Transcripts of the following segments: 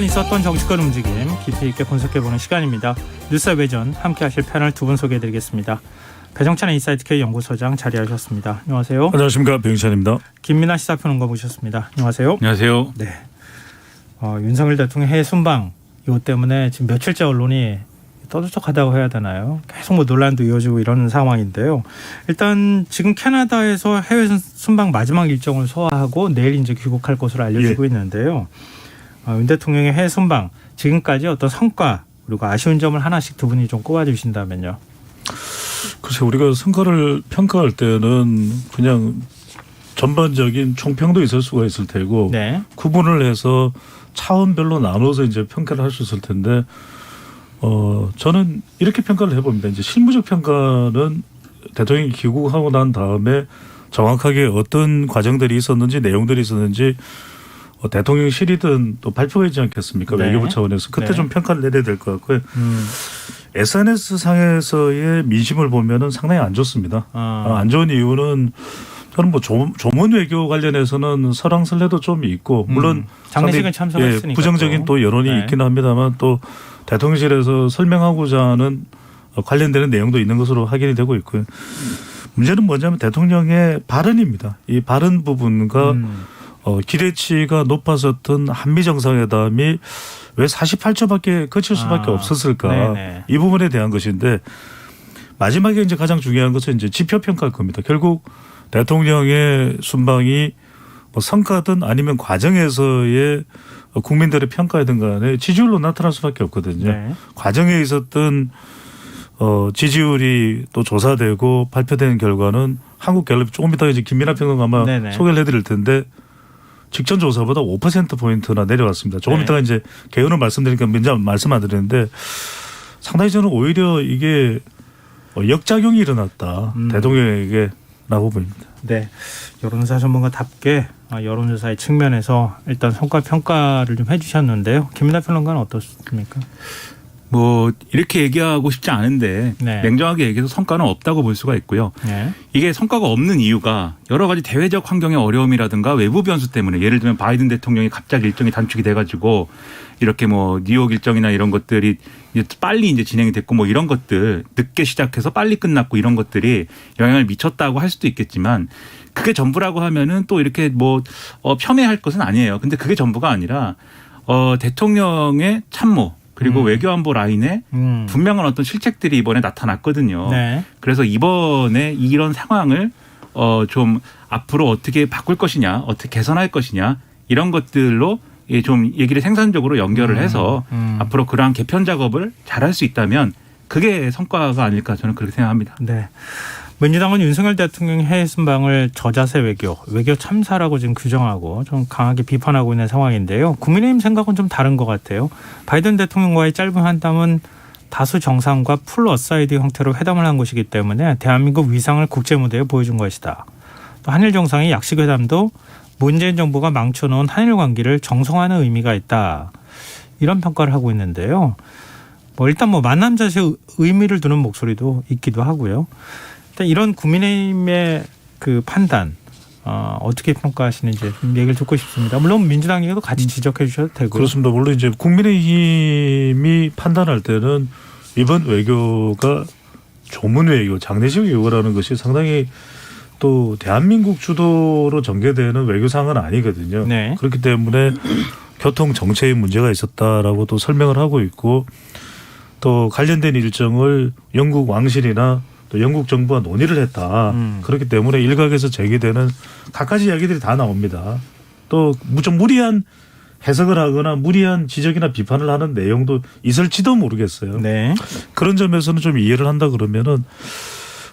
있었던 정치권 움직임 깊이 있게 분석해보는 시간입니다. 뉴스 외전 함께 하실 패널 두 분 소개해드리겠습니다. 배정찬 인사이트K 연구소장 자리하셨습니다. 안녕하세요. 안녕하십니까, 배정찬입니다. 김민하 시사평론가 모셨습니다. 안녕하세요. 안녕하세요. 네. 윤석열 대통령 해외 순방 이것 때문에 지금 며칠째 언론이 떠들썩하다고 해야 되나요? 계속 논란도 이어지고 이런 상황인데요. 일단 지금 캐나다에서 해외 순방 마지막 일정을 소화하고 내일 이제 귀국할 것으로 알려지고 있는데요. 윤 대통령의 해외 순방 지금까지 어떤 성과 그리고 아쉬운 점을 하나씩 두 분이 좀 꼽아주신다면요. 글쎄, 우리가 성과를 평가할 때는 그냥 전반적인 총평도 있을 수가 있을 테고, 네. 구분을 해서 차원별로 나눠서 이제 평가를 할 수 있을 텐데, 저는 이렇게 평가를 해봅니다. 이제 실무적 평가는 대통령이 귀국하고 난 다음에 정확하게 어떤 과정들이 있었는지, 내용들이 있었는지 대통령실이든 또 발표가 있지 않겠습니까? 네. 외교부 차원에서 그때 좀 평가를 내려야 될 것 같고요. SNS 상에서의 민심을 보면은 상당히 안 좋습니다. 안 좋은 이유는 저는 조문 외교 관련해서는 설왕설래도 좀 있고, 물론 장례식은 참석했으니까 부정적인 또 여론이 있긴 합니다만, 또 대통령실에서 설명하고자 하는 관련되는 내용도 있는 것으로 확인이 되고 있고요. 문제는 뭐냐면 대통령의 발언입니다. 이 발언 부분과 기대치가 높았었던 한미 정상회담이 왜 48초밖에 거칠 수밖에 없었을까? 네네. 이 부분에 대한 것인데, 마지막에 이제 가장 중요한 것은 이제 지표 평가일 겁니다. 결국 대통령의 순방이 성과든 아니면 과정에서의 국민들의 평가이든 간에 지지율로 나타날 수밖에 없거든요. 네. 과정에 있었던 지지율이 또 조사되고 발표된 결과는 한국갤럽 조금 이따 이제 김민하 평론가 아마 소개를 해드릴 텐데, 직전 조사보다 5%포인트나 내려왔습니다. 조금 이따가 이제 개요를 말씀드리니까 먼저 말씀 안 드리는데, 상당히 저는 오히려 이게 역작용이 일어났다. 대통령에게라고 보입니다. 네. 여론조사 전문가답게 여론조사의 측면에서 일단 성과 평가를 좀 해주셨는데요. 김민하 평론가는 어떻습니까? 이렇게 얘기하고 싶지 않은데 냉정하게 얘기해서 성과는 없다고 볼 수가 있고요. 이게 성과가 없는 이유가 여러 가지 대외적 환경의 어려움이라든가 외부 변수 때문에, 예를 들면 바이든 대통령이 갑자기 일정이 단축이 돼가지고 이렇게 뉴욕 일정이나 이런 것들이 빨리 이제 진행이 됐고 이런 것들 늦게 시작해서 빨리 끝났고 이런 것들이 영향을 미쳤다고 할 수도 있겠지만, 그게 전부라고 하면은 또 이렇게 폄훼할 것은 아니에요. 근데 그게 전부가 아니라 대통령의 참모 그리고 외교안보 라인에 분명한 어떤 실책들이 이번에 나타났거든요. 네. 그래서 이번에 이런 상황을 좀 앞으로 어떻게 바꿀 것이냐, 어떻게 개선할 것이냐, 이런 것들로 좀 얘기를 생산적으로 연결을 해서 앞으로 그러한 개편 작업을 잘할 수 있다면 그게 성과가 아닐까, 저는 그렇게 생각합니다. 네. 민주당은 윤석열 대통령 해외 순방을 저자세 외교 참사라고 지금 규정하고 좀 강하게 비판하고 있는 상황인데요. 국민의힘 생각은 좀 다른 것 같아요. 바이든 대통령과의 짧은 한담은 다수 정상과 풀 어사이드 형태로 회담을 한 것이기 때문에 대한민국 위상을 국제무대에 보여준 것이다. 또 한일 정상의 약식회담도 문재인 정부가 망쳐놓은 한일 관계를 정성화하는 의미가 있다. 이런 평가를 하고 있는데요. 일단 만남 자체의 의미를 두는 목소리도 있기도 하고요. 이런 국민의힘의 그 판단 어떻게 평가하시는지 얘기를 듣고 싶습니다. 물론 민주당 얘기도 같이 지적해 주셔도 되고요. 그렇습니다. 물론 이제 국민의힘이 판단할 때는 이번 외교가 조문 외교, 장례식 외교라는 것이 상당히 또 대한민국 주도로 전개되는 외교상은 아니거든요. 네. 그렇기 때문에 교통 정체에 문제가 있었다라고 또 설명을 하고 있고, 또 관련된 일정을 영국 왕실이나 또 영국 정부와 논의를 했다. 그렇기 때문에 일각에서 제기되는 갖가지 이야기들이 다 나옵니다. 또 좀 무리한 해석을 하거나 무리한 지적이나 비판을 하는 내용도 있을지도 모르겠어요. 네. 그런 점에서는 좀 이해를 한다 그러면은,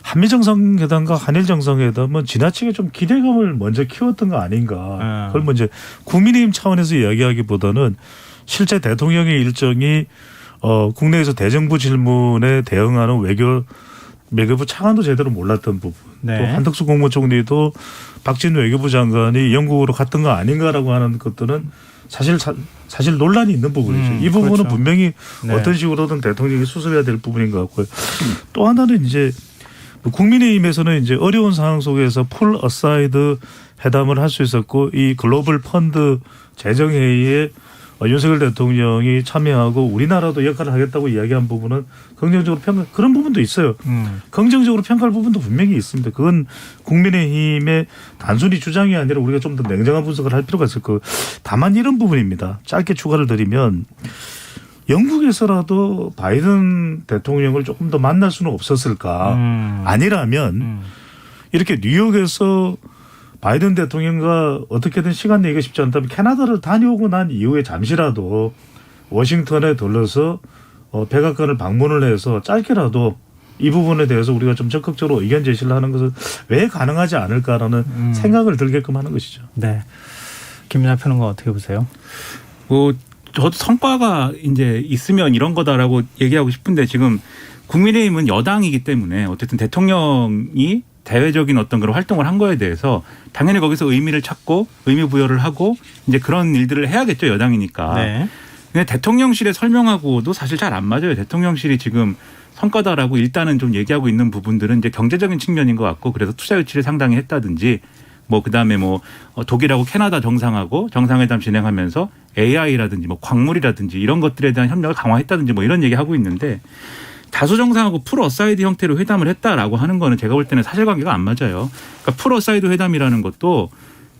한미 정상회담과 한일 정상회담은 지나치게 좀 기대감을 먼저 키웠던 거 아닌가. 그걸 이제 국민의힘 차원에서 이야기하기보다는 실제 대통령의 일정이 국내에서 대정부 질문에 대응하는 외교부 차관도 제대로 몰랐던 부분, 네. 또 한덕수 국무총리도 박진 외교부 장관이 영국으로 갔던 거 아닌가라고 하는 것들은 사실 논란이 있는 부분이죠. 이 부분은 그렇죠. 분명히 어떤 식으로든 대통령이 수습해야 될 부분인 것 같고요. 또 하나는 이제 국민의힘에서는 이제 어려운 상황 속에서 풀 어사이드 회담을 할 수 있었고, 이 글로벌 펀드 재정회의에 윤석열 대통령이 참여하고 우리나라도 역할을 하겠다고 이야기한 부분은 긍정적으로 그런 부분도 있어요. 긍정적으로 평가할 부분도 분명히 있습니다. 그건 국민의힘의 단순히 주장이 아니라 우리가 좀 더 냉정한 분석을 할 필요가 있을 거예요. 다만 이런 부분입니다. 짧게 추가를 드리면 영국에서라도 바이든 대통령을 조금 더 만날 수는 없었을까. 아니라면 이렇게 뉴욕에서 바이든 대통령과 어떻게든 시간 내기가 쉽지 않다면 캐나다를 다녀오고 난 이후에 잠시라도 워싱턴에 들러서 백악관을 방문을 해서 짧게라도 이 부분에 대해서 우리가 좀 적극적으로 의견 제시를 하는 것은 왜 가능하지 않을까라는 생각을 들게끔 하는 것이죠. 네. 김민하 평론가 어떻게 보세요? 저도 성과가 이제 있으면 이런 거다라고 얘기하고 싶은데 지금 국민의힘은 여당이기 때문에 어쨌든 대통령이 대외적인 어떤 그런 활동을 한 거에 대해서 당연히 거기서 의미를 찾고 의미 부여를 하고 이제 그런 일들을 해야겠죠, 여당이니까. 네. 근데 대통령실에 설명하고도 사실 잘 안 맞아요. 대통령실이 지금 성과다라고 일단은 좀 얘기하고 있는 부분들은 이제 경제적인 측면인 것 같고 그래서 투자 유치를 상당히 했다든지 그다음에 독일하고 캐나다 정상하고 정상회담 진행하면서 AI라든지 광물이라든지 이런 것들에 대한 협력을 강화했다든지 이런 얘기하고 있는데 다수 정상하고 풀 어사이드 형태로 회담을 했다라고 하는 거는 제가 볼 때는 사실관계가 안 맞아요. 그러니까 풀 어사이드 회담이라는 것도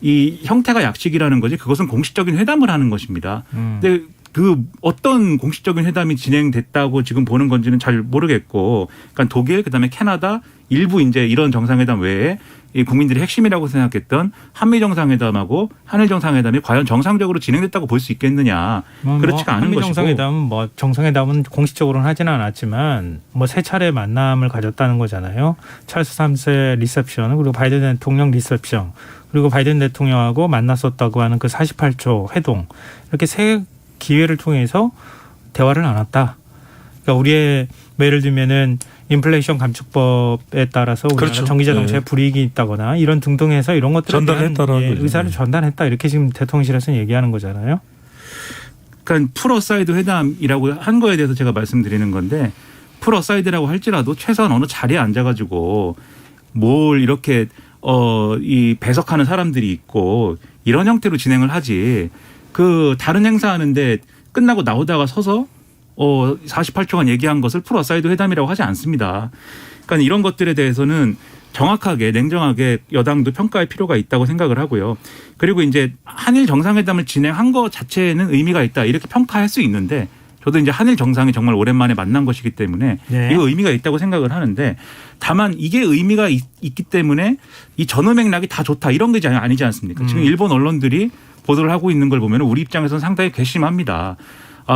이 형태가 약식이라는 거지 그것은 공식적인 회담을 하는 것입니다. 근데 그 어떤 공식적인 회담이 진행됐다고 지금 보는 건지는 잘 모르겠고, 그러니까 독일 그다음에 캐나다 일부 이제 이런 정상회담 외에 이 국민들이 핵심이라고 생각했던 한미 정상회담하고 한일 정상회담이 과연 정상적으로 진행됐다고 볼 수 있겠느냐. 그렇지가 않은 한미 것이고. 정상회담은 정상회담은 공식적으로는 하지는 않았지만 세 차례 만남을 가졌다는 거잖아요. 찰스 3세 리셉션 그리고 바이든 대통령 리셉션 그리고 바이든 대통령하고 만났었다고 하는 그 48초 회동 이렇게 세 기회를 통해서 대화를 나눴다. 그러니까 우리의 예를 들면은 인플레이션 감축법에 따라서 우리나라 그렇죠. 전기자동차에 불이익이 있다거나 이런 등등해서 이런 것들에 대한 의사를 전달했다 이렇게 지금 대통령실에서는 얘기하는 거잖아요. 그러니까 풀 어사이드 회담이라고 한 거에 대해서 제가 말씀드리는 건데 풀 어사이드라고 할지라도 최소한 어느 자리에 앉아가지고 뭘 이렇게 이 배석하는 사람들이 있고 이런 형태로 진행을 하지. 그 다른 행사하는데 끝나고 나오다가 서서 48초간 얘기한 것을 풀 어사이드 회담이라고 하지 않습니다. 그러니까 이런 것들에 대해서는 정확하게 냉정하게 여당도 평가할 필요가 있다고 생각을 하고요. 그리고 이제 한일 정상회담을 진행한 것 자체에는 의미가 있다 이렇게 평가할 수 있는데 저도 이제 한일 정상이 정말 오랜만에 만난 것이기 때문에 네. 이거 의미가 있다고 생각을 하는데 다만 이게 의미가 있기 때문에 이 전후 맥락이 다 좋다 이런 게 아니지 않습니까? 지금 일본 언론들이 보도를 하고 있는 걸 보면 우리 입장에서는 상당히 괘씸합니다.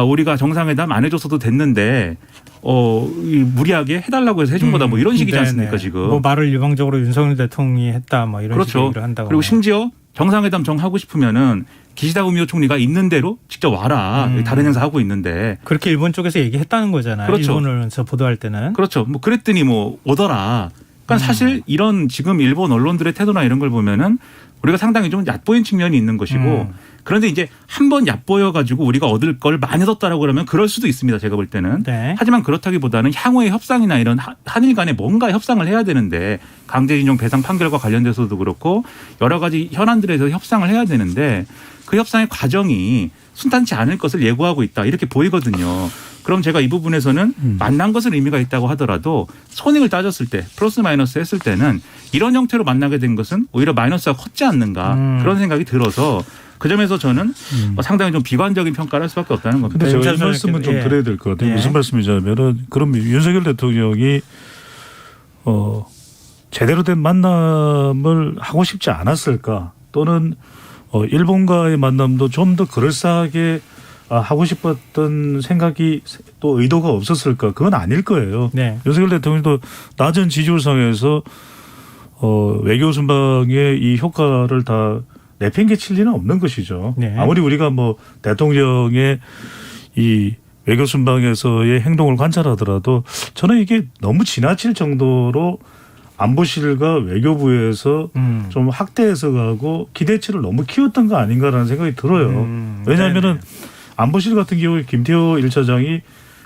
우리가 정상회담 안 해줬어도 됐는데 무리하게 해달라고 해서 해준 거다 이런 식이지 않습니까 지금. 말을 일방적으로 윤석열 대통령이 했다 이런 그렇죠. 식으로 한다고. 그리고 심지어 정상회담 정하고 싶으면은 기시다 후미오 총리가 있는 대로 직접 와라. 다른 행사 하고 있는데. 그렇게 일본 쪽에서 얘기했다는 거잖아요. 그렇죠. 일본에서 보도할 때는. 그렇죠. 그랬더니 오더라. 그러니까 사실 이런 지금 일본 언론들의 태도나 이런 걸 보면은 우리가 상당히 좀 얕보인 측면이 있는 것이고 그런데 이제 한 번 얕보여 가지고 우리가 얻을 걸 많이 얻었다라고 그러면 그럴 수도 있습니다. 제가 볼 때는. 네. 하지만 그렇다기보다는 향후의 협상이나 이런 한일 간에 뭔가 협상을 해야 되는데 강제징용 배상 판결과 관련돼서도 그렇고 여러 가지 현안들에 대해서 협상을 해야 되는데 그 협상의 과정이 순탄치 않을 것을 예고하고 있다. 이렇게 보이거든요. 그럼 제가 이 부분에서는 만난 것은 의미가 있다고 하더라도 손익을 따졌을 때 플러스 마이너스 했을 때는 이런 형태로 만나게 된 것은 오히려 마이너스가 컸지 않는가 그런 생각이 들어서 그 점에서 저는 상당히 좀 비관적인 평가를 할 수밖에 없다는 겁니다. 그런데 제가 이 말씀은 좀 드려야 될 것 같아요. 무슨 말씀이냐면은 그럼 윤석열 대통령이 제대로 된 만남을 하고 싶지 않았을까 또는 일본과의 만남도 좀 더 그럴싸하게 하고 싶었던 생각이 또 의도가 없었을까? 그건 아닐 거예요. 네. 윤석열 대통령도 낮은 지지율상에서 외교 순방의 이 효과를 다 내팽개칠 리는 없는 것이죠. 네. 아무리 우리가 대통령의 이 외교 순방에서의 행동을 관찰하더라도 저는 이게 너무 지나칠 정도로 안보실과 외교부에서 좀 확대해서 가고 기대치를 너무 키웠던 거 아닌가라는 생각이 들어요. 왜냐하면은 안보실 같은 경우에 김태호 1차장이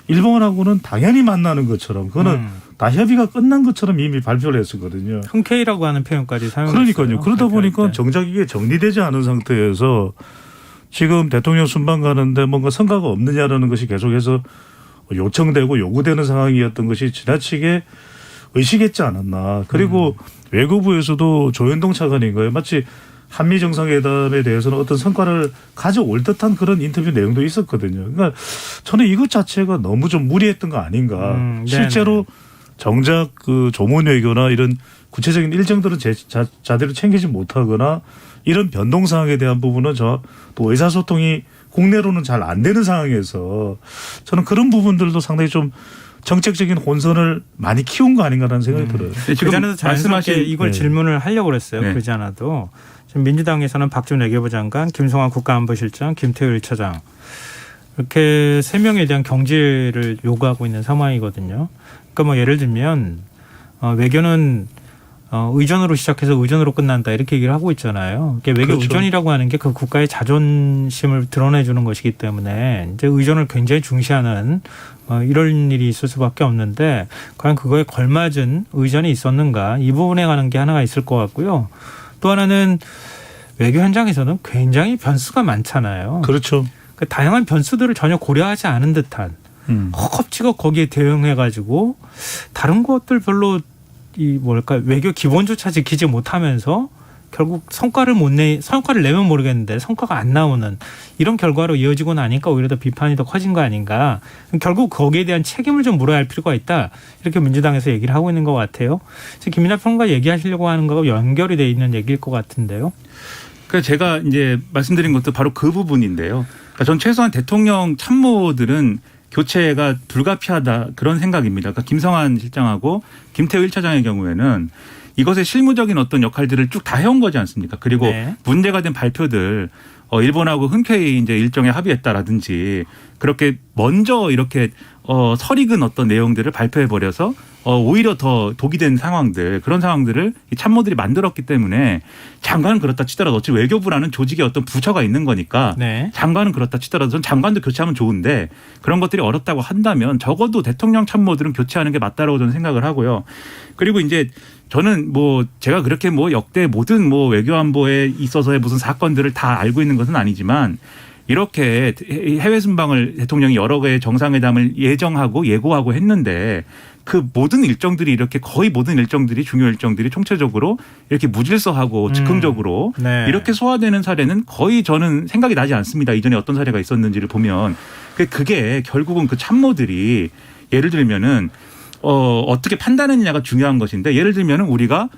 일본하고는 당연히 만나는 것처럼 그거는 다 협의가 끝난 것처럼 이미 발표를 했었거든요. 흔쾌히라고 하는 표현까지 사용했어요. 그러니까요. 그러다 보니까 정작 이게 정리되지 않은 상태에서 지금 대통령 순방 가는데 뭔가 성과가 없느냐라는 것이 계속해서 요청되고 요구되는 상황이었던 것이 지나치게 의식했지 않았나. 그리고 외교부에서도 조현동 차관인가요? 마치 한미 정상회담에 대해서는 어떤 성과를 가져올 듯한 그런 인터뷰 내용도 있었거든요. 그러니까 저는 이것 자체가 너무 좀 무리했던 거 아닌가. 실제로 정작 그 조문 외교나 이런 구체적인 일정들은 자대로 챙기지 못하거나 이런 변동 사항에 대한 부분은 또 의사소통이 국내로는 잘 안 되는 상황에서 저는 그런 부분들도 상당히 좀 정책적인 혼선을 많이 키운 거 아닌가라는 생각이 들어요. 지금 그전에도 자연스럽게 이걸 질문을 하려고 그랬어요. 그러지 않아도 지금 민주당에서는 박준 외교부 장관, 김성환 국가안보실장, 김태우 1차장 이렇게 3명에 대한 경질을 요구하고 있는 상황이거든요. 그러니까 뭐 예를 들면 외교는 의전으로 시작해서 의전으로 끝난다 이렇게 얘기를 하고 있잖아요. 외교 그렇죠. 의전이라고 하는 게 그 국가의 자존심을 드러내주는 것이기 때문에 이제 의전을 굉장히 중시하는 이런 일이 있을 수밖에 없는데 과연 그거에 걸맞은 의전이 있었는가 이 부분에 관한 게 하나가 있을 것 같고요. 또 하나는 외교 현장에서는 굉장히 변수가 많잖아요. 그렇죠. 그 다양한 변수들을 전혀 고려하지 않은 듯한 허겁지겁 거기에 대응해가지고 다른 것들 별로 외교 기본조차 지키지 못하면서 결국 성과를 내면 모르겠는데 성과가 안 나오는 이런 결과로 이어지고 나니까 오히려 더 비판이 더 커진 거 아닌가. 결국 거기에 대한 책임을 좀 물어야 할 필요가 있다. 이렇게 민주당에서 얘기를 하고 있는 것 같아요. 김민하 평론가 얘기하시려고 하는 거하고 연결이 돼 있는 얘기일 것 같은데요. 그러니까 제가 이제 말씀드린 것도 바로 그 부분인데요. 그러니까 전 최소한 대통령 참모들은 교체가 불가피하다 그런 생각입니다. 그러니까 김성환 실장하고 김태우 1차장의 경우에는 이것의 실무적인 어떤 역할들을 쭉 다 해온 거지 않습니까? 그리고 문제가 된 발표들 일본하고 흔쾌히 이제 일정에 합의했다라든지 그렇게 먼저 이렇게 설익은 어떤 내용들을 발표해 버려서 오히려 더 독이 된 상황들 그런 상황들을 이 참모들이 만들었기 때문에 장관은 그렇다 치더라도 어찌 외교부라는 조직의 어떤 부처가 있는 거니까 장관은 그렇다 치더라도 전 장관도 교체하면 좋은데 그런 것들이 어렵다고 한다면 적어도 대통령 참모들은 교체하는 게 맞다라고 저는 생각을 하고요. 그리고 이제 저는 제가 그렇게 역대 모든 외교안보에 있어서의 무슨 사건들을 다 알고 있는 것은 아니지만 이렇게 해외 순방을 대통령이 여러 개의 정상회담을 예정하고 예고하고 했는데 그 모든 일정들이 이렇게 거의 모든 일정들이 중요 일정들이 총체적으로 이렇게 무질서하고 즉흥적으로 이렇게 소화되는 사례는 거의 저는 생각이 나지 않습니다. 이전에 어떤 사례가 있었는지를 보면 그게 결국은 그 참모들이 예를 들면은 어떻게 판단했느냐가 중요한 것인데 예를 들면은 우리가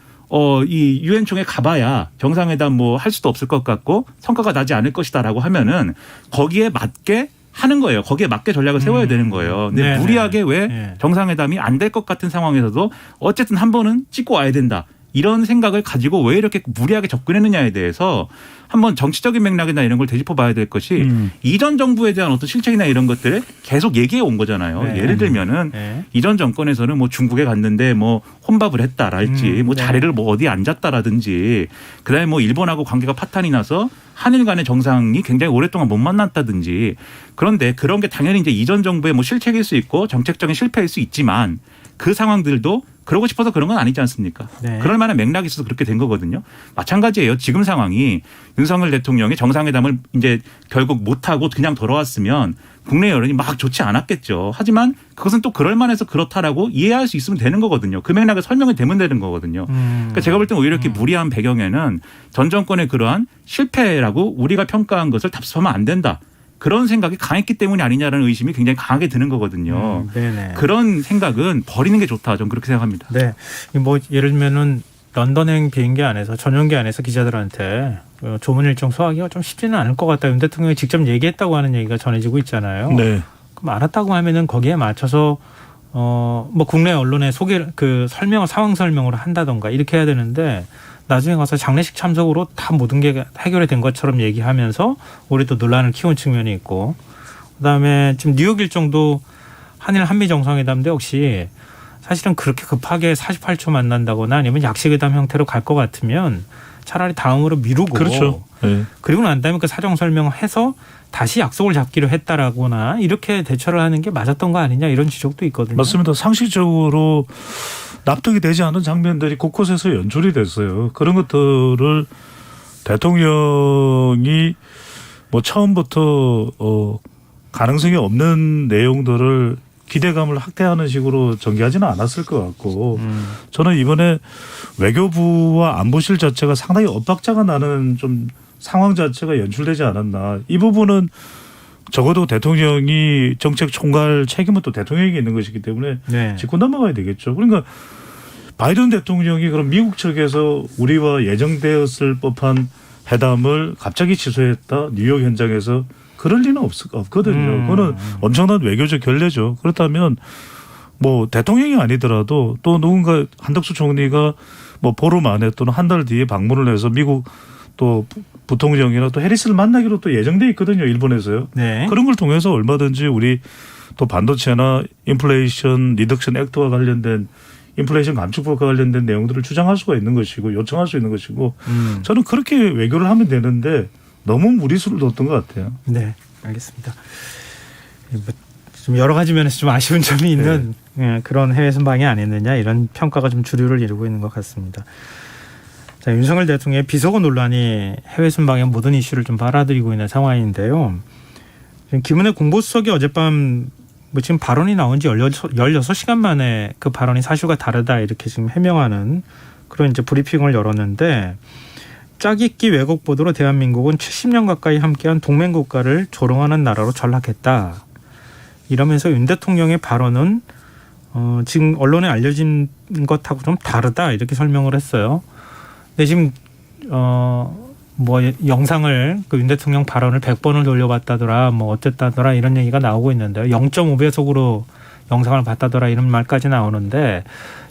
이 유엔총회 가봐야 정상회담 할 수도 없을 것 같고 성과가 나지 않을 것이다라고 하면은 거기에 맞게 하는 거예요. 거기에 맞게 전략을 세워야 되는 거예요. 근데 무리하게 왜 정상회담이 안 될 것 같은 상황에서도 어쨌든 한 번은 찍고 와야 된다. 이런 생각을 가지고 왜 이렇게 무리하게 접근했느냐에 대해서 한번 정치적인 맥락이나 이런 걸 되짚어 봐야 될 것이 이전 정부에 대한 어떤 실책이나 이런 것들을 계속 얘기해 온 거잖아요. 예를 들면은 이전 정권에서는 중국에 갔는데 혼밥을 했다랄지 자리를 어디에 앉았다라든지 그다음에 일본하고 관계가 파탄이 나서 한일 간의 정상이 굉장히 오랫동안 못 만났다든지 그런데 그런 게 당연히 이제 이전 정부의 실책일 수 있고 정책적인 실패일 수 있지만 그 상황들도 그러고 싶어서 그런 건 아니지 않습니까? 그럴 만한 맥락이 있어서 그렇게 된 거거든요. 마찬가지예요. 지금 상황이 윤석열 대통령이 정상회담을 이제 결국 못하고 그냥 돌아왔으면 국내 여론이 막 좋지 않았겠죠. 하지만 그것은 또 그럴 만해서 그렇다라고 이해할 수 있으면 되는 거거든요. 그 맥락에 설명이 되면 되는 거거든요. 그러니까 제가 볼 때는 오히려 이렇게 무리한 배경에는 전 정권의 그러한 실패라고 우리가 평가한 것을 답습하면 안 된다. 그런 생각이 강했기 때문이 아니냐라는 의심이 굉장히 강하게 드는 거거든요. 그런 생각은 버리는 게 좋다. 저는 그렇게 생각합니다. 네. 예를 들면은 런던행 비행기 안에서 전용기 안에서 기자들한테 조문 일정 소화하기가 좀 쉽지는 않을 것 같다. 윤 대통령이 직접 얘기했다고 하는 얘기가 전해지고 있잖아요. 그럼 알았다고 하면은 거기에 맞춰서 국내 언론에 설명을 상황 설명을 한다던가 이렇게 해야 되는데 나중에 가서 장례식 참석으로 다 모든 게 해결이 된 것처럼 얘기하면서 우리 또 논란을 키운 측면이 있고 그다음에 지금 뉴욕 일정도 한미 정상회담도 역시 사실은 그렇게 급하게 48초 만난다거나 아니면 약식회담 형태로 갈 것 같으면 차라리 다음으로 미루고 그렇죠. 그리고 난 다음에 그 사정 설명을 해서 다시 약속을 잡기로 했다라거나 이렇게 대처를 하는 게 맞았던 거 아니냐 이런 지적도 있거든요. 맞습니다. 상식적으로 납득이 되지 않은 장면들이 곳곳에서 연출이 됐어요. 그런 것들을 대통령이 뭐 처음부터 가능성이 없는 내용들을 기대감을 확대하는 식으로 전개하지는 않았을 것 같고 저는 이번에 외교부와 안보실 자체가 상당히 엇박자가 나는 좀 상황 자체가 연출되지 않았나. 이 부분은 적어도 대통령이 정책 총괄 책임은 또 대통령에게 있는 것이기 때문에 네. 짚고 넘어가야 되겠죠. 그러니까 바이든 대통령이 그럼 미국 측에서 우리와 예정되었을 법한 회담을 갑자기 취소했다. 뉴욕 현장에서 그럴 리는 없거든요. 그거는 엄청난 외교적 결례죠. 그렇다면 뭐 대통령이 아니더라도 또 누군가 한덕수 총리가 뭐 보름 안에 또는 한 달 뒤에 방문을 해서 미국 또 부통령이나 또 해리스를 만나기로 또 예정돼 있거든요. 일본에서요. 네. 그런 걸 통해서 얼마든지 우리 또 반도체나 인플레이션 리덕션 액트와 관련된 인플레이션 감축법과 관련된 내용들을 주장할 수가 있는 것이고 요청할 수 있는 것이고 저는 그렇게 외교를 하면 되는데 너무 무리수를 뒀던 것 같아요. 네, 알겠습니다. 좀 여러 가지 면에서 좀 아쉬운 점이 있는 그런 해외 순방이 아니었느냐 이런 평가가 좀 주류를 이루고 있는 것 같습니다. 자, 윤석열 대통령의 비속어 논란이 해외 순방의 모든 이슈를 좀 빨아들이고 있는 상황인데요. 지금 김은혜 공보수석이 어젯밤 뭐 지금 발언이 나온 지 16시간 만에 그 발언이 사실과 다르다 이렇게 지금 해명하는 그런 이제 브리핑을 열었는데 짜깁기 왜곡 보도로 대한민국은 70년 가까이 함께한 동맹 국가를 조롱하는 나라로 전락했다. 이러면서 윤 대통령의 발언은 지금 언론에 알려진 것하고 좀 다르다 이렇게 설명을 했어요. 근데 지금 뭐 영상을 그 윤 대통령 발언을 100번을 돌려봤다더라 뭐 어쨌다더라 이런 얘기가 나오고 있는데요. 0.5배속으로 영상을 봤다더라 이런 말까지 나오는데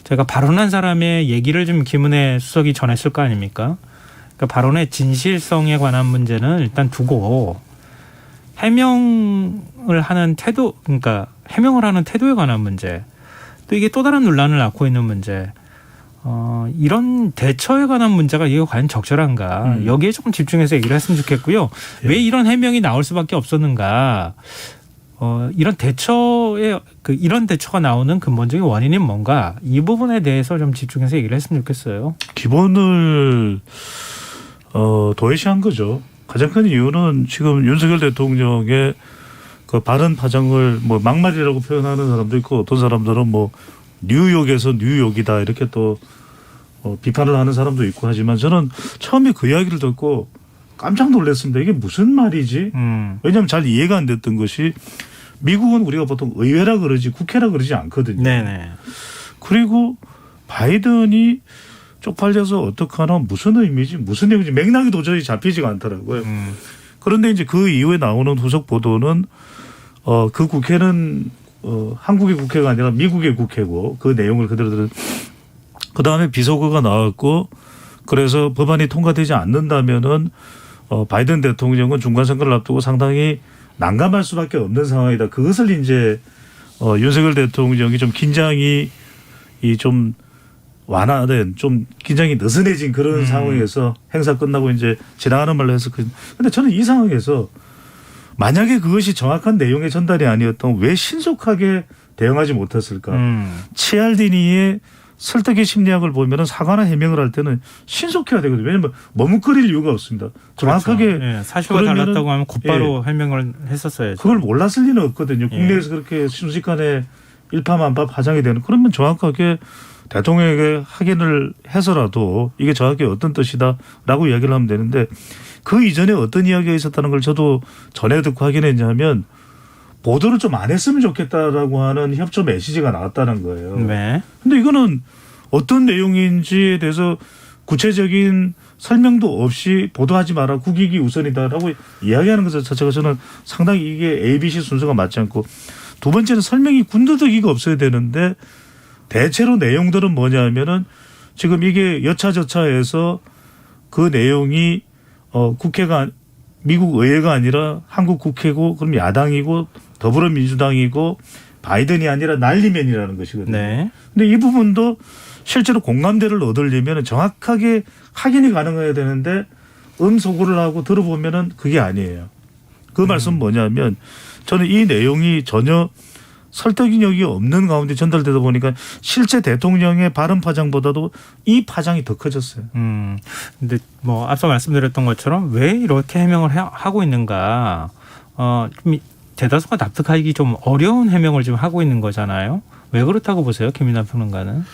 제가 발언한 사람의 얘기를 좀 김은혜 수석이 전했을 거 아닙니까? 그러니까 발언의 진실성에 관한 문제는 일단 두고 해명을 하는 태도, 그러니까 해명을 하는 태도에 관한 문제, 또 이게 또 다른 논란을 낳고 있는 문제, 이런 대처에 관한 문제가 이게 과연 적절한가? 여기에 조금 집중해서 얘기를 했으면 좋겠고요. 왜 이런 해명이 나올 수밖에 없었는가? 이런 대처에 이런 대처가 나오는 근본적인 원인이 뭔가? 이 부분에 대해서 좀 집중해서 얘기를 했으면 좋겠어요. 기본을 도외시한 거죠. 가장 큰 이유는 지금 윤석열 대통령의 그 발언 파장을 뭐 막말이라고 표현하는 사람도 있고 어떤 사람들은 뭐 뉴욕에서 뉴욕이다 이렇게 또 비판을 하는 사람도 있고 하지만 저는 처음에 그 이야기를 듣고 깜짝 놀랐습니다. 이게 무슨 말이지? 왜냐하면 잘 이해가 안 됐던 것이 미국은 우리가 보통 의회라 그러지 국회라 그러지 않거든요. 네네. 그리고 바이든이 쪽팔려서 어떡하나 무슨 의미지 무슨 내용인지 맥락이 도저히 잡히지가 않더라고요. 그런데 이제 그 이후에 나오는 후속 보도는 그 국회는 한국의 국회가 아니라 미국의 국회고 그 내용을 그대로 들은 그다음에 비속어가 나왔고 그래서 법안이 통과되지 않는다면은 바이든 대통령은 중간 선거를 앞두고 상당히 난감할 수밖에 없는 상황이다. 그것을 이제 윤석열 대통령이 좀 긴장이 좀 완화된 좀 긴장이 느슨해진 그런 상황에서 행사 끝나고 이제 지나가는 말로 해서 근데 저는 이 상황에서 만약에 그것이 정확한 내용의 전달이 아니었던 왜 신속하게 대응하지 못했을까? 치알디니의 설득의 심리학을 보면은 사과나 해명을 할 때는 신속해야 되거든요. 왜냐하면 머뭇거릴 이유가 없습니다. 정확하게 그렇죠. 네, 사실과 달랐다고 하면 곧바로 해명을 했었어야죠. 그걸 몰랐을 리는 없거든요. 국내에서 그렇게 순식간에 일파만파 파장이 되는 그러면 정확하게 대통령에게 확인을 해서라도 이게 정확히 어떤 뜻이다라고 이야기를 하면 되는데 그 이전에 어떤 이야기가 있었다는 걸 저도 전해 듣고 확인했냐면 보도를 좀 안 했으면 좋겠다라고 하는 협조 메시지가 나왔다는 거예요. 네. 근데 이거는 어떤 내용인지에 대해서 구체적인 설명도 없이 보도하지 마라 국익이 우선이다라고 이야기하는 것 자체가 저는 상당히 이게 ABC 순서가 맞지 않고 두 번째는 설명이 군더더기가 없어야 되는데 대체로 내용들은 뭐냐면은 지금 이게 여차저차해서 그 내용이 국회가 미국 의회가 아니라 한국 국회고 그럼 야당이고 더불어민주당이고 바이든이 아니라 날리면이라는 것이거든요. 네. 근데 이 부분도 실제로 공감대를 얻으려면 정확하게 확인이 가능해야 되는데 음소거를 하고 들어보면은 그게 아니에요. 그 말씀은 뭐냐면 저는 이 내용이 전혀 설득력이 없는 가운데 전달되다 보니까 실제 대통령의 발언 파장보다도 이 파장이 더 커졌어요. 근데 뭐 앞서 말씀드렸던 것처럼 왜 이렇게 해명을 하고 있는가? 좀 대다수가 납득하기 좀 어려운 해명을 지금 하고 있는 거잖아요. 왜 그렇다고 보세요, 김민하 평론가는?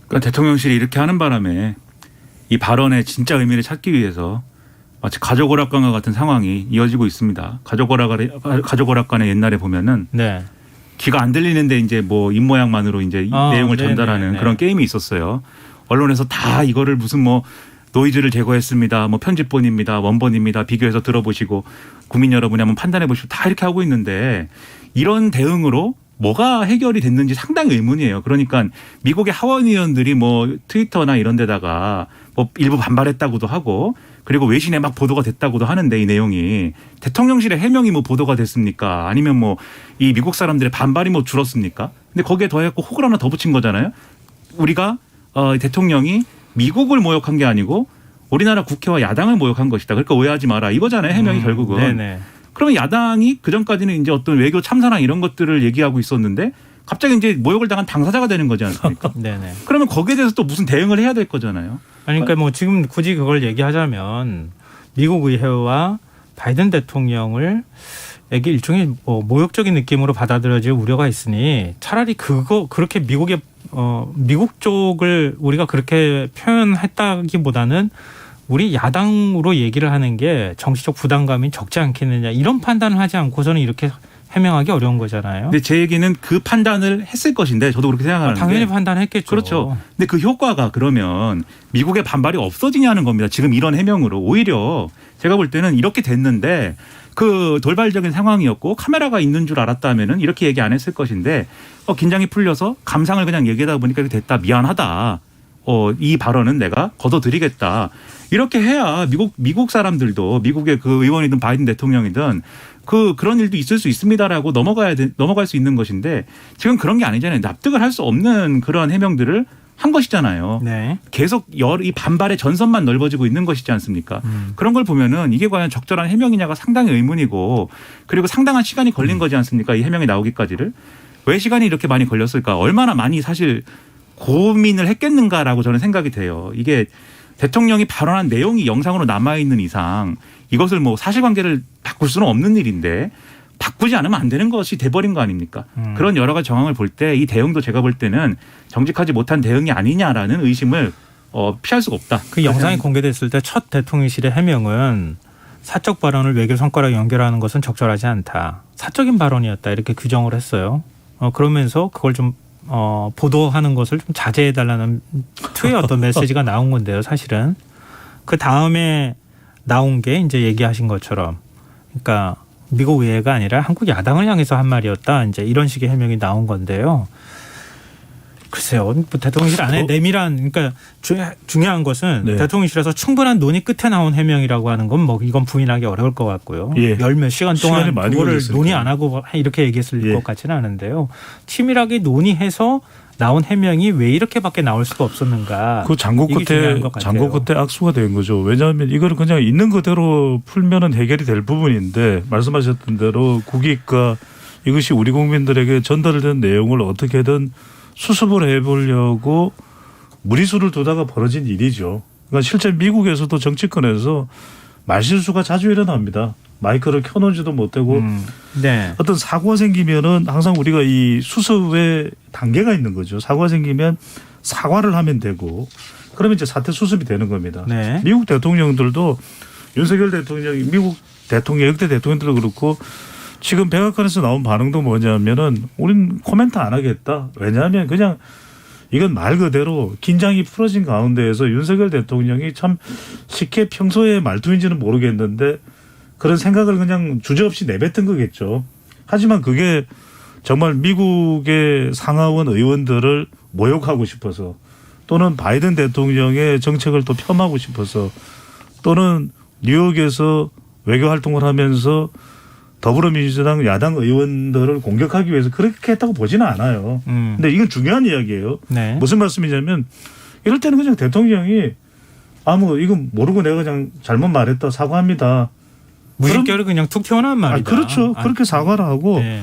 그러니까 대통령실이 이렇게 하는 바람에 이 발언의 진짜 의미를 찾기 위해서 마치 가족 오락관과 같은 상황이 이어지고 있습니다. 가족 오락관의 옛날에 보면은 네. 귀가 안 들리는데 이제 뭐 입모양만으로 이제 내용을 전달하는 그런 게임이 있었어요. 언론에서 다 이거를 무슨 뭐 노이즈를 제거했습니다. 뭐 편집본입니다. 원본입니다. 비교해서 들어보시고 국민 여러분이 한번 판단해 보시고 다 이렇게 하고 있는데 이런 대응으로 뭐가 해결이 됐는지 상당히 의문이에요. 그러니까 미국의 하원 의원들이 뭐 트위터나 이런 데다가 뭐 일부 반발했다고도 하고 그리고 외신에 막 보도가 됐다고도 하는데 이 내용이 대통령실의 해명이 뭐 보도가 됐습니까? 아니면 뭐 이 미국 사람들의 반발이 뭐 줄었습니까? 근데 거기에 더해갖고 혹을 하나 더 붙인 거잖아요. 우리가 대통령이 미국을 모욕한 게 아니고 우리나라 국회와 야당을 모욕한 것이다. 그러니까 오해하지 마라. 이거잖아요. 해명이 결국은. 네네. 그러면 야당이 그전까지는 이제 어떤 외교 참사나 이런 것들을 얘기하고 있었는데 갑자기 이제 모욕을 당한 당사자가 되는 거지 않습니까? 네네. 그러면 거기에 대해서 또 무슨 대응을 해야 될 거잖아요. 아니, 그러니까 뭐 지금 굳이 그걸 얘기하자면 미국 의회와 바이든 대통령을 에게 일종의 뭐 모욕적인 느낌으로 받아들여질 우려가 있으니 차라리 그렇게 미국 쪽을 우리가 그렇게 표현했다기보다는 우리 야당으로 얘기를 하는 게 정치적 부담감이 적지 않겠느냐 이런 판단을 하지 않고서는 이렇게 해명하기 어려운 거잖아요. 근데 제 얘기는 그 판단을 했을 것인데 저도 그렇게 생각하는데. 당연히 판단했겠죠. 그렇죠. 근데 그 효과가 그러면 미국의 반발이 없어지냐는 겁니다. 지금 이런 해명으로. 오히려 제가 볼 때는 이렇게 됐는데 그 돌발적인 상황이었고 카메라가 있는 줄 알았다면은 이렇게 얘기 안 했을 것인데 긴장이 풀려서 감상을 그냥 얘기하다 보니까 이렇게 됐다. 미안하다. 이 발언은 내가 걷어들이겠다. 이렇게 해야 미국 사람들도 미국의 그 의원이든 바이든 대통령이든 그런 일도 있을 수 있습니다라고 넘어갈 수 있는 것인데 지금 그런 게 아니잖아요. 납득을 할 수 없는 그런 해명들을 한 것이잖아요. 네. 계속 이 반발의 전선만 넓어지고 있는 것이지 않습니까? 그런 걸 보면은 이게 과연 적절한 해명이냐가 상당히 의문이고 그리고 상당한 시간이 걸린 거지 않습니까? 이 해명이 나오기까지를. 왜 시간이 이렇게 많이 걸렸을까? 얼마나 많이 사실 고민을 했겠는가라고 저는 생각이 돼요. 이게 대통령이 발언한 내용이 영상으로 남아있는 이상 이것을 뭐 사실관계를 바꿀 수는 없는 일인데 바꾸지 않으면 안 되는 것이 돼버린 거 아닙니까? 그런 여러 가지 정황을 볼 때 이 대응도 제가 볼 때는 정직하지 못한 대응이 아니냐라는 의심을 피할 수가 없다. 그 영상이 공개됐을 때 첫 대통령실의 해명은 사적 발언을 외교 성과랑 연결하는 것은 적절하지 않다. 사적인 발언이었다 이렇게 규정을 했어요. 그러면서 그걸 좀 보도하는 것을 좀 자제해달라는 투의 어떤 메시지가 나온 건데요. 사실은 그 다음에 나온 게 이제 얘기하신 것처럼, 그러니까 미국 의회가 아니라 한국 야당을 향해서 한 말이었다. 이제 이런 식의 해명이 나온 건데요. 글쎄요, 대통령실 안에 내밀한, 그러니까 중요한 것은 네. 대통령실에서 충분한 논의 끝에 나온 해명이라고 하는 건 뭐 이건 부인하기 어려울 것 같고요. 예. 열 몇 시간 동안 많이 그거를 걸렸으니까. 논의 안 하고 이렇게 얘기했을 예. 것 같지는 않은데요. 치밀하게 논의해서 나온 해명이 왜 이렇게밖에 나올 수가 없었는가? 그 장고 이게 중요한 것 같아요. 끝에 악수가 된 거죠. 왜냐하면 이거를 그냥 있는 그대로 풀면은 해결이 될 부분인데 말씀하셨던 대로 국익과 이것이 우리 국민들에게 전달된 내용을 어떻게든 수습을 해보려고 무리수를 두다가 벌어진 일이죠. 그러니까 실제 미국에서도 정치권에서 말실수가 자주 일어납니다. 마이크를 켜놓지도 못하고 네. 어떤 사고가 생기면은 항상 우리가 이 수습의 단계가 있는 거죠. 사고가 생기면 사과를 하면 되고 그러면 이제 사태 수습이 되는 겁니다. 네. 미국 대통령들도 윤석열 대통령이 미국 대통령 역대 대통령들도 그렇고 지금 백악관에서 나온 반응도 뭐냐면은 우린 코멘트 안 하겠다. 왜냐하면 그냥 이건 말 그대로 긴장이 풀어진 가운데에서 윤석열 대통령이 참 쉽게 평소에 말투인지는 모르겠는데 그런 생각을 그냥 주저없이 내뱉은 거겠죠. 하지만 그게 정말 미국의 상하원 의원들을 모욕하고 싶어서 또는 바이든 대통령의 정책을 또 폄하하고 싶어서 또는 뉴욕에서 외교 활동을 하면서 더불어민주당 야당 의원들을 공격하기 위해서 그렇게 했다고 보지는 않아요. 근데 이건 중요한 이야기예요. 네. 무슨 말씀이냐면 이럴 때는 그냥 대통령이 이건 모르고 내가 그냥 잘못 말했다 사과합니다. 무심결에 그냥 툭 튀어나온 말이다. 그렇죠. 그렇게 사과를 하고 네.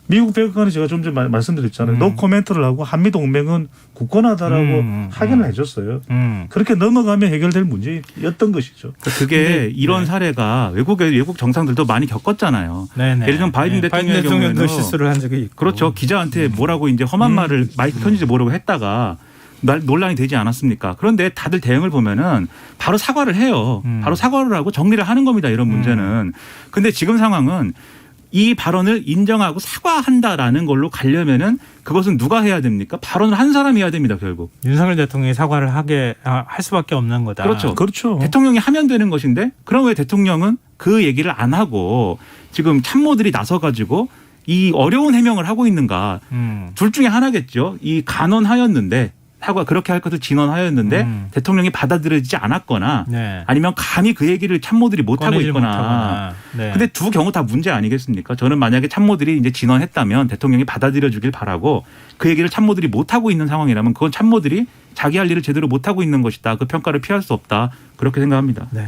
미국 백악관이 제가 좀 전에 말씀드렸잖아요. 노 코멘트를 하고 한미 동맹은 굳건하다라고 확인을 해줬어요. 그렇게 넘어가면 해결될 문제였던 것이죠. 그게 이런 사례가 외국 정상들도 많이 겪었잖아요. 네네. 예를 들면 바이든 대통령의 대통령도 경우에는 실수를 한 적이 있고. 그렇죠. 기자한테 뭐라고 이제 험한 말을 마이크 켜지지 모르고 했다가 논란이 되지 않았습니까? 그런데 다들 대응을 보면은 바로 사과를 해요. 바로 사과를 하고 정리를 하는 겁니다. 이런 문제는. 근데 지금 상황은 이 발언을 인정하고 사과한다라는 걸로 가려면은 그것은 누가 해야 됩니까? 발언을 한 사람이 해야 됩니다. 결국. 윤석열 대통령이 사과를 할 수밖에 없는 거다. 그렇죠. 그렇죠. 대통령이 하면 되는 것인데 그럼 왜 대통령은 그 얘기를 안 하고 지금 참모들이 나서가지고 이 어려운 해명을 하고 있는가. 둘 중에 하나겠죠. 이 간언하였는데 사과 그렇게 할 것을 진언하였는데 대통령이 받아들여지지 않았거나 네. 아니면 감히 그 얘기를 참모들이 못하고 있거나. 네. 근데 두 경우 다 문제 아니겠습니까? 저는 만약에 참모들이 이제 진언했다면 대통령이 받아들여 주길 바라고 그 얘기를 참모들이 못하고 있는 상황이라면 그건 참모들이 자기 할 일을 제대로 못하고 있는 것이다. 그 평가를 피할 수 없다. 그렇게 생각합니다. 네.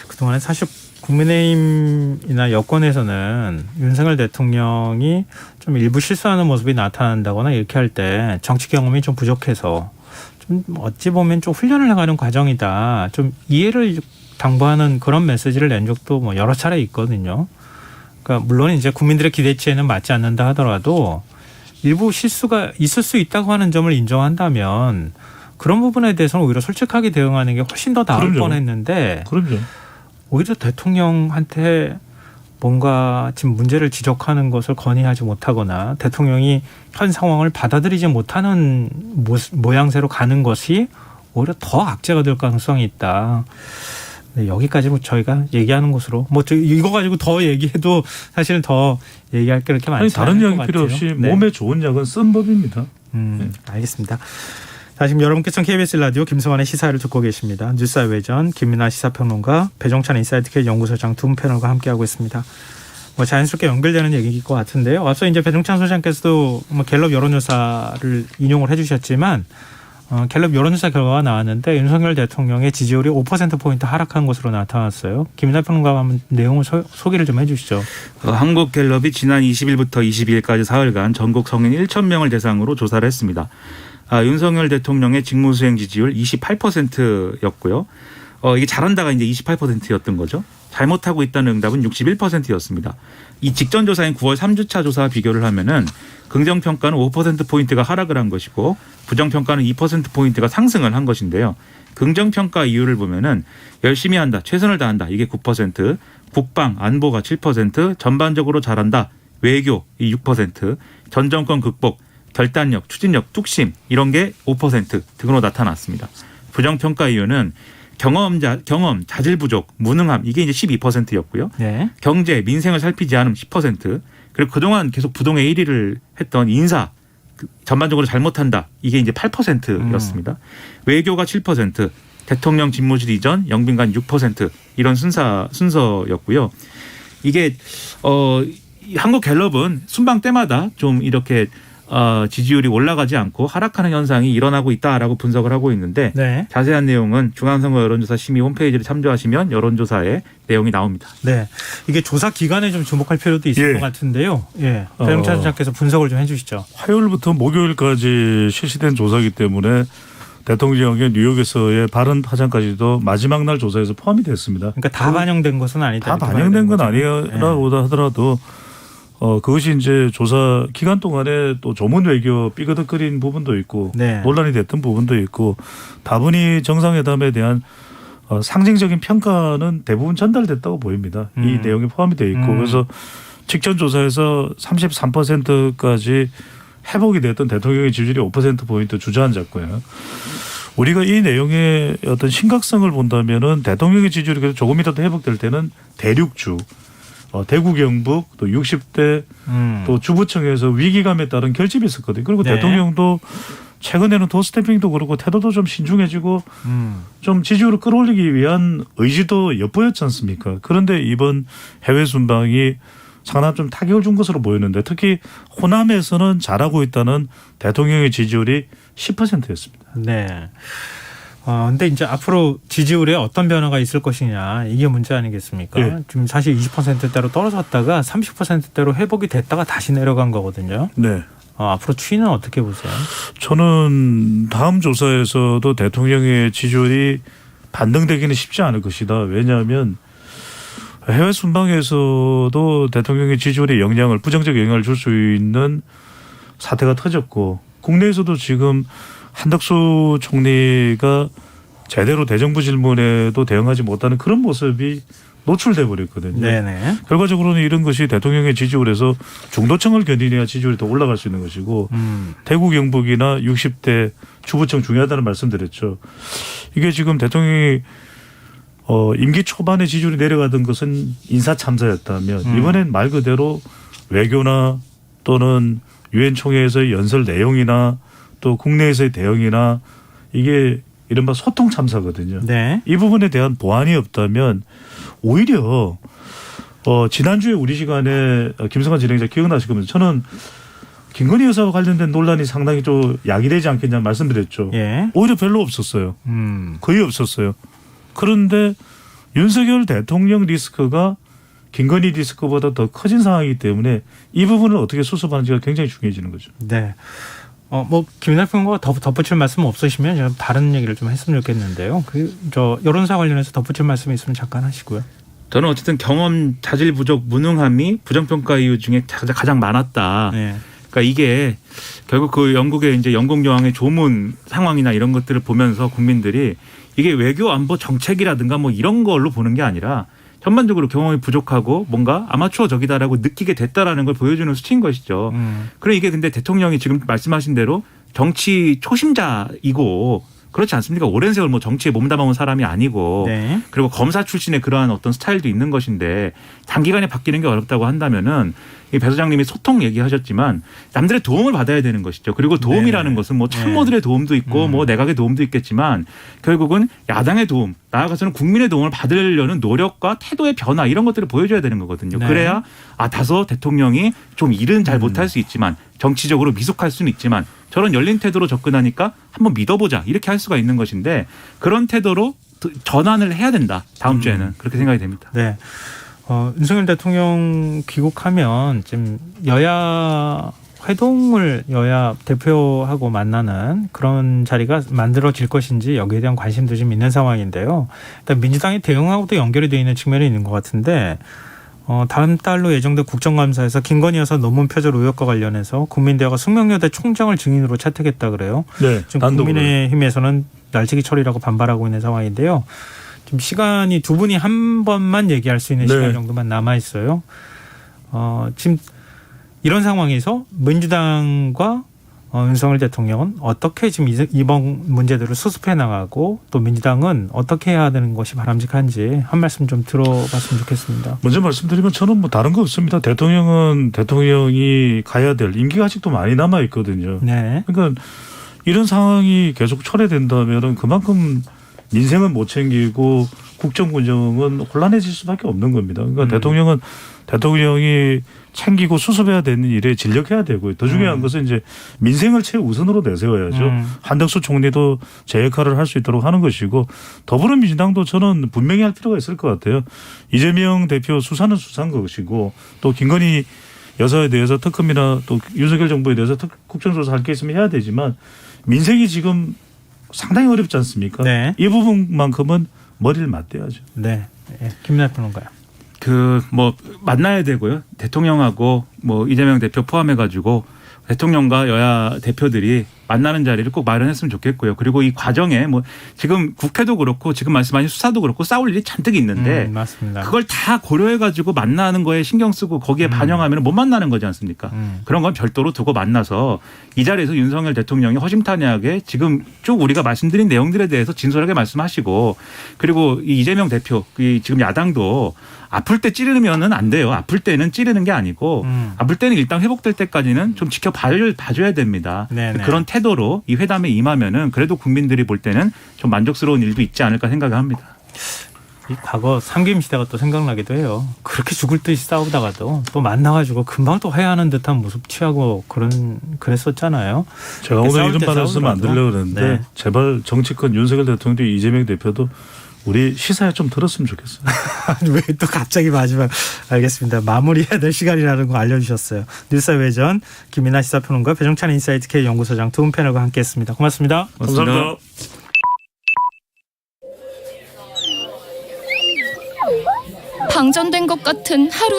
그동안에 사실 국민의힘이나 여권에서는 윤석열 대통령이 좀 일부 실수하는 모습이 나타난다거나 이렇게 할 때 정치 경험이 좀 부족해서 좀 어찌 보면 좀 훈련을 나가는 과정이다. 좀 이해를 당부하는 그런 메시지를 낸 적도 뭐 여러 차례 있거든요. 그러니까 물론 이제 국민들의 기대치에는 맞지 않는다 하더라도 일부 실수가 있을 수 있다고 하는 점을 인정한다면 그런 부분에 대해서는 오히려 솔직하게 대응하는 게 훨씬 더 나을 뻔했는데 그럼요. 오히려 대통령한테 뭔가 지금 문제를 지적하는 것을 건의하지 못하거나 대통령이 현 상황을 받아들이지 못하는 모양새로 가는 것이 오히려 더 악재가 될 가능성이 있다. 네, 여기까지 저희가 얘기하는 것으로 이거 가지고 더 얘기해도 사실은 더 얘기할 게 그렇게 많지 않을 다른 것 이야기 같아요. 필요 없이 네. 몸에 좋은 약은 쓴 법입니다. 알겠습니다. 자, 지금 여러분께서는 KBS 라디오 김성환의 시사를 듣고 계십니다. 뉴스와 외전 김민아 시사평론가 배종찬 인사이트K 연구소장 두 분 패널과 함께하고 있습니다. 뭐 자연스럽게 연결되는 얘기일 것 같은데요. 앞서 이제 배종찬 소장께서도 뭐 갤럽 여론조사를 인용을 해주셨지만 갤럽 여론조사 결과가 나왔는데 윤석열 대통령의 지지율이 5%포인트 하락한 것으로 나타났어요. 김민아 평론가가 한번 내용을 소개를 좀 해주시죠. 한국갤럽이 지난 20일부터 22일까지 사흘간 전국 성인 1,000명을 대상으로 조사를 했습니다. 윤석열 대통령의 직무수행 지지율 28%였고요. 이게 잘한다가 이제 28%였던 거죠. 잘못하고 있다는 응답은 61%였습니다. 이 직전 조사인 9월 3주차 조사와 비교를 하면은 긍정평가는 5%포인트가 하락을 한 것이고 부정평가는 2%포인트가 상승을 한 것인데요. 긍정평가 이유를 보면은 열심히 한다, 최선을 다한다. 이게 9%, 국방, 안보가 7%, 전반적으로 잘한다, 외교 이 6%, 전 정권 극복, 결단력, 추진력, 뚝심 이런 게 5% 등으로 나타났습니다. 부정평가 이유는 경험, 자질 부족, 무능함 이게 이제 12%였고요. 네. 경제, 민생을 살피지 않음 10%. 그리고 그동안 계속 부동의 1위를 했던 인사 전반적으로 잘못한다. 이게 이제 8%였습니다. 외교가 7%, 대통령 집무실 이전, 영빈관 6% 이런 순서였고요. 이게 한국갤럽은 순방 때마다 좀 이렇게 지지율이 올라가지 않고 하락하는 현상이 일어나고 있다라고 분석을 하고 있는데 네. 자세한 내용은 중앙선거 여론조사 심의 홈페이지를 참조하시면 여론조사의 내용이 나옵니다. 네, 이게 조사 기간에 좀 주목할 필요도 있을 것 같은데요. 예, 배종찬 소장께서 분석을 좀 해주시죠. 화요일부터 목요일까지 실시된 조사이기 때문에 대통령의 뉴욕에서의 발언 파장까지도 마지막 날 조사에서 포함이 됐습니다. 그러니까 다 반영된 것은 아니다. 다 반영된 건 아니라고 하더라도 그것이 이제 조사 기간 동안에 또 조문 외교 삐그덕거린 부분도 있고 네. 논란이 됐던 부분도 있고 다분히 정상회담에 대한 상징적인 평가는 대부분 전달됐다고 보입니다. 이 내용이 포함이 되어 있고 그래서 직전 조사에서 33%까지 회복이 됐던 대통령의 지지율이 5%포인트 주저앉았고요. 우리가 이 내용의 어떤 심각성을 본다면은 대통령의 지지율이 그래도 조금이라도 회복될 때는 대륙주 대구 경북 또 60대 또 주부청에서 위기감에 따른 결집이 있었거든요. 그리고 네. 대통령도 최근에는 도스태핑도 그렇고 태도도 좀 신중해지고 좀 지지율을 끌어올리기 위한 의지도 엿보였지 않습니까? 그런데 이번 해외 순방이 상당히 좀 타격을 준 것으로 보이는데 특히 호남에서는 잘하고 있다는 대통령의 지지율이 10%였습니다. 네. 근데 이제 앞으로 지지율에 어떤 변화가 있을 것이냐 이게 문제 아니겠습니까? 네. 지금 사실 20%대로 떨어졌다가 30%대로 회복이 됐다가 다시 내려간 거거든요. 네. 앞으로 추이는 어떻게 보세요? 저는 다음 조사에서도 대통령의 지지율이 반등되기는 쉽지 않을 것이다. 왜냐하면 해외 순방에서도 대통령의 지지율에 부정적 영향을 줄 수 있는 사태가 터졌고 국내에서도 지금 한덕수 총리가 제대로 대정부 질문에도 대응하지 못하는 그런 모습이 노출돼 버렸거든요. 네네. 결과적으로는 이런 것이 대통령의 지지율에서 중도층을 견디내야 지지율이 더 올라갈 수 있는 것이고 대구 경북이나 60대 주부층 중요하다는 말씀드렸죠. 이게 지금 대통령이 임기 초반에 지지율이 내려가던 것은 인사 참사였다면 이번엔 말 그대로 외교나 또는 유엔 총회에서의 연설 내용이나 또 국내에서의 대응이나 이게 이른바 소통 참사거든요. 네. 이 부분에 대한 보완이 없다면 오히려 지난주에 우리 시간에 김성환 진행자 기억나실 겁니다. 저는 김건희 여사와 관련된 논란이 상당히 좀 야기되지 않겠냐 말씀드렸죠. 예. 오히려 별로 없었어요. 거의 없었어요. 그런데 윤석열 대통령 리스크가 김건희 리스크보다 더 커진 상황이기 때문에 이 부분을 어떻게 수습하는지가 굉장히 중요해지는 거죠. 네. 김인하 평론가 덧붙일 말씀 없으시면 제가 다른 얘기를 좀 했으면 좋겠는데요. 여론사 관련해서 덧붙일 말씀이 있으면 잠깐 하시고요. 저는 어쨌든 경험, 자질 부족, 무능함이 부정평가 이유 중에 가장 많았다. 네. 그러니까 이게 결국 그 영국의 이제 영국 여왕의 조문 상황이나 이런 것들을 보면서 국민들이 이게 외교 안보 정책이라든가 뭐 이런 걸로 보는 게 아니라 전반적으로 경험이 부족하고 뭔가 아마추어적이다라고 느끼게 됐다라는 걸 보여주는 수치인 것이죠. 그래 이게 근데 대통령이 지금 말씀하신 대로 정치 초심자이고 그렇지 않습니까? 오랜 세월 뭐 정치에 몸담아온 사람이 아니고 네. 그리고 검사 출신의 그러한 어떤 스타일도 있는 것인데 단기간에 바뀌는 게 어렵다고 한다면은 이 배 소장님이 소통 얘기하셨지만 남들의 도움을 받아야 되는 것이죠. 그리고 도움이라는 네. 것은 뭐 참모들의 도움도 있고 뭐 내각의 도움도 있겠지만 결국은 야당의 도움, 나아가서는 국민의 도움을 받으려는 노력과 태도의 변화 이런 것들을 보여줘야 되는 거거든요. 네. 그래야 다소 대통령이 좀 일은 잘 못할 수 있지만 정치적으로 미숙할 수는 있지만 저런 열린 태도로 접근하니까 한번 믿어보자 이렇게 할 수가 있는 것인데 그런 태도로 전환을 해야 된다. 다음 주에는 그렇게 생각이 됩니다. 네. 윤석열 대통령 귀국하면 지금 여야 회동을 여야 대표하고 만나는 그런 자리가 만들어질 것인지 여기에 대한 관심도 좀 있는 상황인데요. 일단 민주당이 대응하고도 연결이 되어 있는 측면이 있는 것 같은데 다음 달로 예정된 국정감사에서 김건희 여사 논문 표절 의혹과 관련해서 국민대화가 숙명여대 총장을 증인으로 채택했다 그래요. 네, 지금 국민의힘에서는 날치기 처리라고 반발하고 있는 상황인데요. 지금 시간이 두 분이 한 번만 얘기할 수 있는 네. 시간 정도만 남아 있어요. 지금 이런 상황에서 민주당과 윤석열 대통령은 어떻게 지금 이번 문제들을 수습해 나가고 또 민주당은 어떻게 해야 되는 것이 바람직한지 한 말씀 좀 들어봤으면 좋겠습니다. 먼저 말씀드리면 저는 뭐 다른 거 없습니다. 대통령은 대통령이 가야 될 임기가 아직도 많이 남아 있거든요. 네. 그러니까 이런 상황이 계속 초래된다면 그만큼 민생은 못 챙기고 국정운영은 혼란해질 수밖에 없는 겁니다. 그러니까 대통령이 챙기고 수습해야 되는 일에 진력해야 되고요. 더 중요한 것은 이제 민생을 최우선으로 내세워야죠. 한덕수 총리도 제 역할을 할 수 있도록 하는 것이고 더불어민주당도 저는 분명히 할 필요가 있을 것 같아요. 이재명 대표 수사는 수사인 것이고 또 김건희 여사에 대해서 특검이나 또 윤석열 정부에 대해서 국정조사 할 게 있으면 해야 되지만 민생이 지금 상당히 어렵지 않습니까? 네. 이 부분만큼은 머리를 맞대야죠. 네. 김민하 평론가요. 만나야 되고요. 대통령하고 이재명 대표 포함해가지고 대통령과 여야 대표들이 만나는 자리를 꼭 마련했으면 좋겠고요. 그리고 이 과정에 지금 국회도 그렇고 지금 말씀하신 수사도 그렇고 싸울 일이 잔뜩 있는데 맞습니다. 그걸 다 고려해가지고 만나는 거에 신경 쓰고 거기에 반영하면 못 만나는 거지 않습니까? 그런 건 별도로 두고 만나서 이 자리에서 윤석열 대통령이 허심탄회하게 지금 쭉 우리가 말씀드린 내용들에 대해서 진솔하게 말씀하시고 그리고 이 이재명 대표 지금 야당도 아플 때 찌르면은 안 돼요. 아플 때는 찌르는 게 아니고 아플 때는 일단 회복될 때까지는 좀 지켜봐줘야 됩니다. 네네. 그런 태도로 이 회담에 임하면은 그래도 국민들이 볼 때는 좀 만족스러운 일도 있지 않을까 생각을 합니다. 이 과거 삼김 시대가 또 생각나기도 해요. 그렇게 죽을 듯이 싸우다가도 또 만나가지고 금방 또 회하는 듯한 모습 취하고 그랬었잖아요. 제가 오늘 이런 말을 쓰면 안 되려고 그러는데 네. 제발 정치권 윤석열 대통령도 이재명 대표도 우리 시사에 좀 들었으면 좋겠어요. 왜 또 갑자기 마지막. 알겠습니다. 마무리해야 될 시간이라는 거 알려주셨어요. 뉴스외전 김민아 시사평론가 배종찬 인사이트 K 연구소장 두 분 패널과 함께했습니다. 고맙습니다. 감사합니다. 방전된 것 같은 하루의